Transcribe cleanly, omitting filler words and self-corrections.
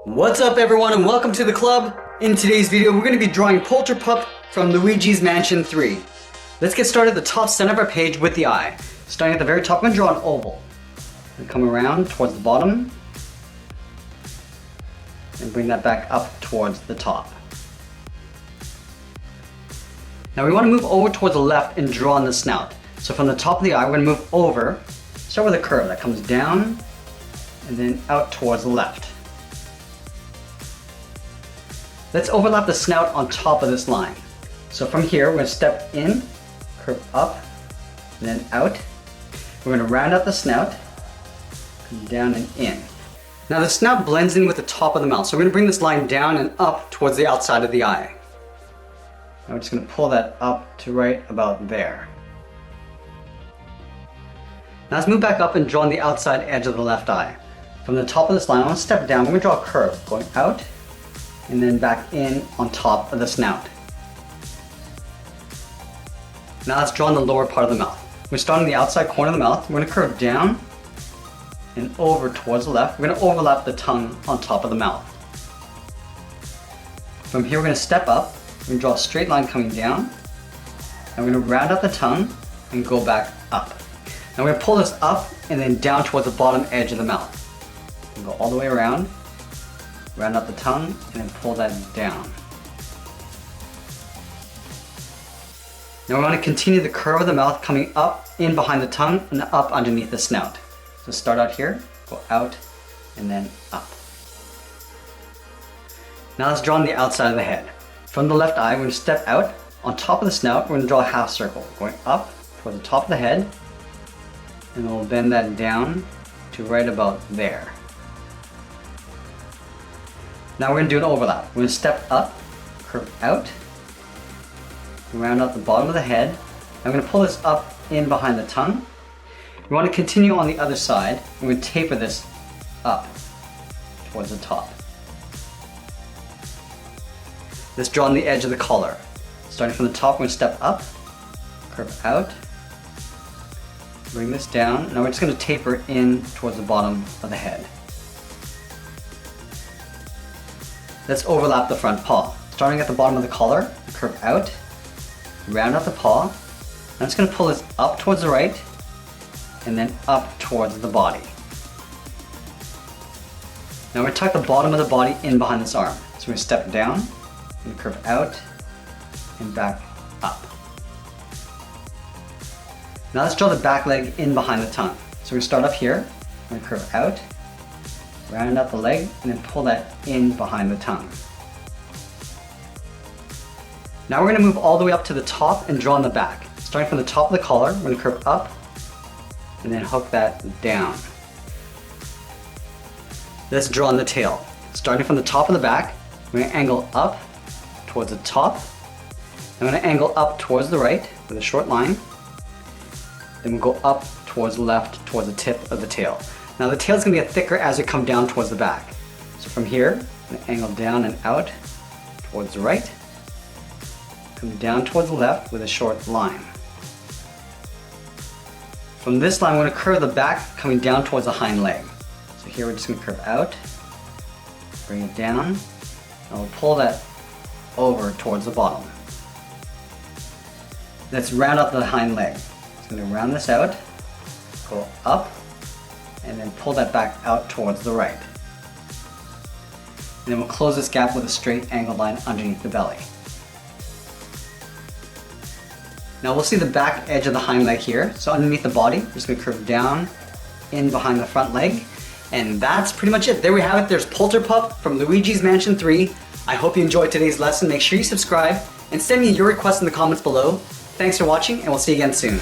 What's up everyone and welcome to the club. In today's video we're going to be drawing Polterpup from Luigi's Mansion 3. Let's get started at the top center of our page with the eye. Starting at the very top, I'm going to draw an oval. And come around towards the bottom and bring that back up towards the top. Now we want to move over towards the left and draw on the snout. So from the top of the eye we're going to move over, start with a curve that comes down and then out towards the left. Let's overlap the snout on top of this line. So from here, we're going to step in, curve up, and then out. We're going to round out the snout, come down and in. Now the snout blends in with the top of the mouth, so we're going to bring this line down and up towards the outside of the eye. Now we're just going to pull that up to right about there. Now let's move back up and draw on the outside edge of the left eye. From the top of this line, I want to step down, we're going to draw a curve going out, and then back in on top of the snout. Now let's draw on the lower part of the mouth. We're starting the outside corner of the mouth. We're going to curve down and over towards the left. We're going to overlap the tongue on top of the mouth. From here we're going to step up. We're going to draw a straight line coming down. And we're going to round out the tongue and go back up. Now we're going to pull this up and then down towards the bottom edge of the mouth. We'll go all the way around. Round out the tongue and then pull that down. Now we want to continue the curve of the mouth coming up in behind the tongue and up underneath the snout. So start out here, go out and then up. Now let's draw on the outside of the head. From the left eye, we're going to step out. On top of the snout, we're going to draw a half circle, going up toward the top of the head, and we'll bend that down to right about there. Now we're going to do an overlap. We're going to step up, curve out, round out the bottom of the head. I'm going to pull this up in behind the tongue. We want to continue on the other side. We're going to taper this up towards the top. Let's draw on the edge of the collar. Starting from the top, we're going to step up, curve out, bring this down. Now we're just going to taper in towards the bottom of the head. Let's overlap the front paw. Starting at the bottom of the collar, curve out, round out the paw. I'm just going to pull this up towards the right and then up towards the body. Now we're going to tuck the bottom of the body in behind this arm. So we're going to step down and curve out and back up. Now let's draw the back leg in behind the tongue. So we're going to start up here, we're going to curve out, round out the leg, and then pull that in behind the tongue. Now we're going to move all the way up to the top and draw on the back. Starting from the top of the collar, we're going to curve up and then hook that down. Let's draw on the tail. Starting from the top of the back, we're going to angle up towards the top. I'm going to angle up towards the right with a short line. Then we'll go up towards the left towards the tip of the tail. Now the tail is going to get thicker as we come down towards the back. So from here, I'm going to angle down and out towards the right. Come down towards the left with a short line. From this line, we're going to curve the back coming down towards the hind leg. So here we're just going to curve out, bring it down, and we'll pull that over towards the bottom. Let's round out the hind leg. Just going to round this out, go up, and then pull that back out towards the right. And then we'll close this gap with a straight angled line underneath the belly. Now we'll see the back edge of the hind leg here. So underneath the body, we're just going to curve down in behind the front leg. And that's pretty much it. There we have it. There's Polterpup from Luigi's Mansion 3. I hope you enjoyed today's lesson. Make sure you subscribe and send me your requests in the comments below. Thanks for watching and we'll see you again soon.